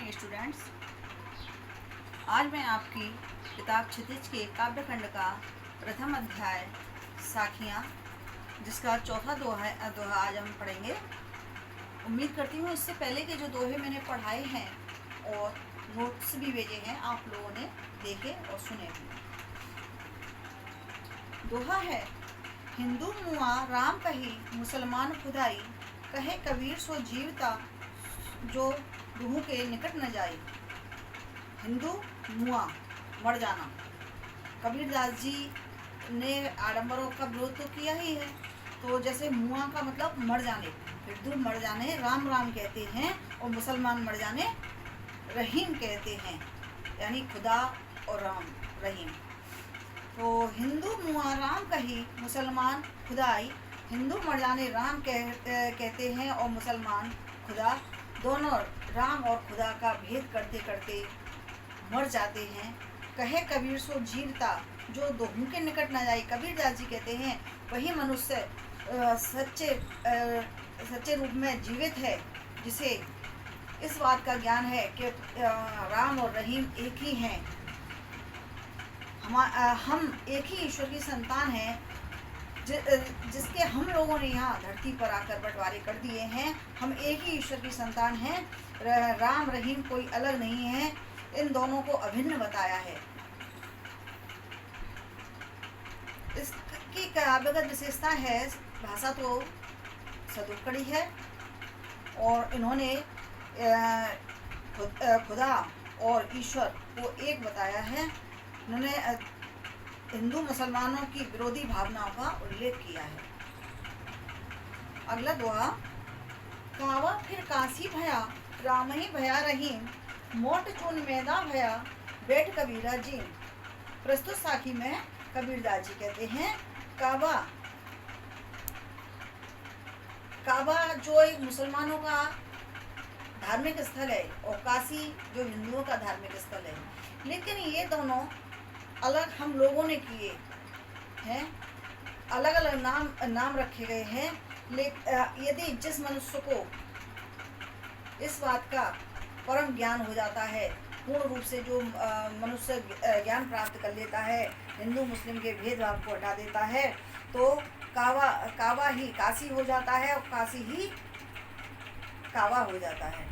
Morning students. आज मैं आपकी किताब क्षितिज के काव्यखंड का प्रथम अध्याय साखियाँ, जिसका चौथा दोहा आज हम पढ़ेंगे। उम्मीद करती हूँ इससे पहले के जो दोहे मैंने पढ़ाए हैं और नोट्स भी भेजे हैं, आप लोगों ने देखे और सुने भी। दोहा है, हिंदू मुआ राम कही, मुसलमान खुदाई, कहे कबीर सो जीवता, जो दुहू के निकट न जाए। हिंदू मुआ, मर जाना। कबीरदास जी ने आडंबरों का विरोध तो किया ही है, तो जैसे मुआ का मतलब मर जाने, हिंदू मर जाने राम राम कहते हैं और मुसलमान मर जाने रहीम कहते हैं, यानी खुदा और राम रहीम। तो हिंदू मुआ राम कही, मुसलमान खुदाई। हिंदू मर जाने राम कहते हैं और मुसलमान खुदा। दोनों राम और खुदा का भेद करते करते मर जाते हैं। कहे कबीर सो जीवता, जो दोहू के निकट न जाए। कबीरदास जी कहते हैं वही मनुष्य सच्चे रूप में जीवित है, जिसे इस बात का ज्ञान है कि राम और रहीम एक ही हैं। हम एक ही ईश्वर की संतान हैं, जिसके हम लोगों ने यहाँ धरती पर आकर बंटवारे कर दिए हैं। हम एक ही ईश्वर की संतान हैं। राम रहीम कोई अलग नहीं है, इन दोनों को अभिन्न बताया है। इसकी काव्यगत विशेषता है, भाषा तो सदुक्कड़ी है और इन्होंने खुदा और ईश्वर को एक बताया है। इन्होंने हिंदू मुसलमानों की विरोधी भावनाओं का उल्लेख किया है। अगला दोहा, कावा फिर काशी भया, राम ही भया रहीम, मोट चून मैदा भया, बैठ कबीरा जी। प्रस्तुत साखी में कबीरदास जी कहते हैं, काबा जो एक मुसलमानों का धार्मिक स्थल है और काशी जो हिंदुओं का धार्मिक स्थल है, लेकिन ये दोनों अलग हम लोगों ने किए हैं, अलग अलग नाम रखे गए हैं। यदि जिस मनुष्य को इस बात का परम ज्ञान हो जाता है, पूर्ण रूप से जो मनुष्य ज्ञान प्राप्त कर लेता है, हिंदू मुस्लिम के भेदभाव को हटा देता है, तो कावा ही काशी हो जाता है और काशी ही कावा हो जाता है।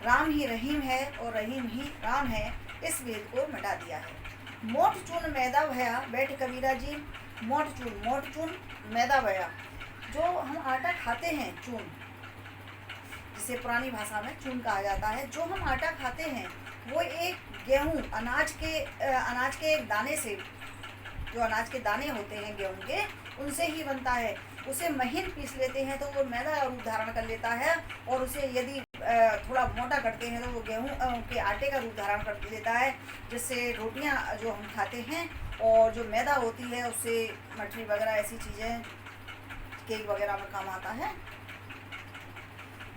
राम ही रहीम है और रहीम ही राम है, इस भेद को मिटा दिया है। मोट चून मैदा भया, बैठ कबीरा जी। मोट चून मैदा भया, जो हम आटा खाते हैं, चून जिसे पुरानी भाषा में चून कहा जाता है। जो हम आटा खाते हैं वो एक गेहूं, अनाज के एक दाने से, जो अनाज के दाने होते हैं गेहूं के, उनसे ही बनता है। उसे महीन पीस लेते हैं तो वो मैदा रूप धारण कर लेता है, और उसे यदि थोड़ा मोटा करते हैं तो वो गेहूं के आटे का रूप धारण कर लेता है, जिससे रोटियां जो हम खाते हैं, और जो मैदा होती है उससे मठरी वगैरह ऐसी चीज़ें, केक वगैरह में काम आता है।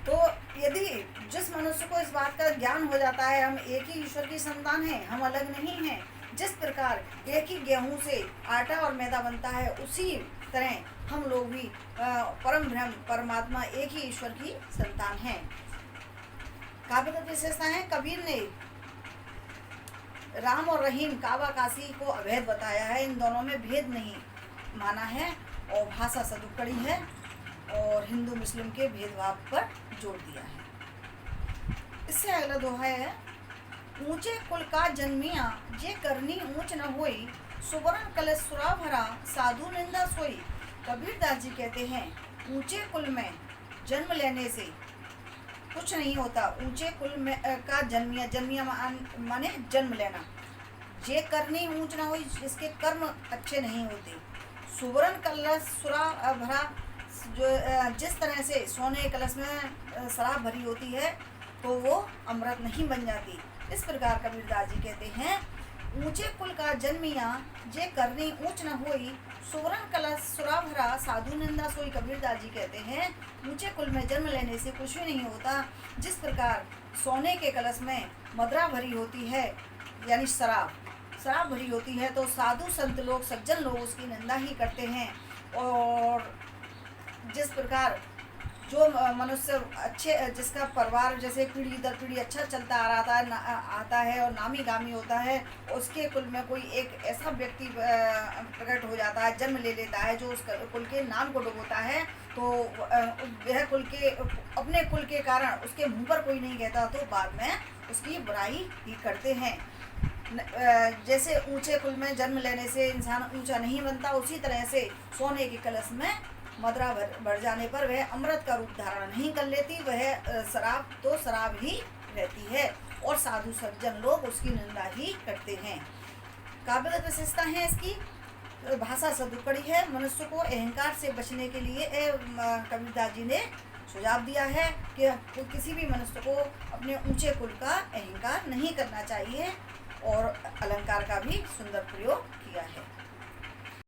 तो यदि जिस मनुष्य को इस बात का ज्ञान हो जाता है, हम एक ही ईश्वर की संतान हैं, हम अलग नहीं हैं, जिस प्रकार एक ही गेहूं से आटा और मैदा बनता है, उसी तरह हम लोग भी परम ब्रह्म परमात्मा एक ही ईश्वर की संतान हैं। काव्यगत विशेषता है, कबीर ने राम और रहीम, काबा काशी को अभेद बताया है। इन दोनों में भेद नहीं माना है और भाषा सदुक्कड़ी है और हिंदू मुस्लिम के भेदभाव पर जोर दिया है। इससे अगला दोहा है, ऊंचे कुल का जन्मिया, जे करनी ऊंच न होई, सुवर्ण कलश सुरा भरा, साधु निंदा सोई। कबीरदास जी कहते हैं, ऊंचे कुल में जन्म लेने से कुछ नहीं होता। ऊंचे कुल में का जन्मिया माने जन्म लेना। जे करनी ऊंच न होई, जिसके कर्म अच्छे नहीं होते। सुवर्ण कलश सुरा भरा, जो जिस तरह से सोने के कलश में शराब भरी होती है तो वो अमृत नहीं बन जाती। इस प्रकार कबीरदास जी कहते हैं, ऊंचे कुल का जन्मिया, जे करनी ऊंच न होई, सुवर्ण कलश सुरा भरा, साधु निंदा सोई। कबीरदास जी कहते हैं, ऊंचे कुल में जन्म लेने से कुछ भी नहीं होता। जिस प्रकार सोने के कलश में मदरा भरी होती है, यानी शराब भरी होती है, तो साधु संत लोग, सज्जन लोग उसकी निंदा ही करते हैं। और जिस प्रकार जो मनुष्य अच्छे, जिसका परिवार जैसे पीढ़ी दर पीढ़ी अच्छा चलता आ रहा था, आता है और नामी गामी होता है, उसके कुल में कोई एक ऐसा व्यक्ति प्रकट हो जाता है, जन्म ले लेता है, जो उस कुल के नाम को डुबोता है, तो वह कुल के, अपने कुल के कारण उसके मुंह पर कोई नहीं कहता, तो बाद में उसकी बुराई ही करते हैं। जैसे ऊंचे कुल में जन्म लेने से इंसान ऊंचा नहीं बनता, उसी तरह से सोने के कलश में मदरा भर जाने पर वह अमृत का रूप धारण नहीं कर लेती, वह शराब तो शराब ही रहती है, और साधु सज्जन लोग उसकी निंदा ही करते हैं। काव्यगत विशेषता है इसकी। भाषा सदुपड़ी है। मनुष्य को अहंकार से बचने के लिए कबीरदास जी ने सुझाव दिया है कि किसी भी मनुष्य को अपने ऊंचे कुल का अहंकार नहीं करना चाहिए, और अलंकार का भी सुंदर प्रयोग किया है।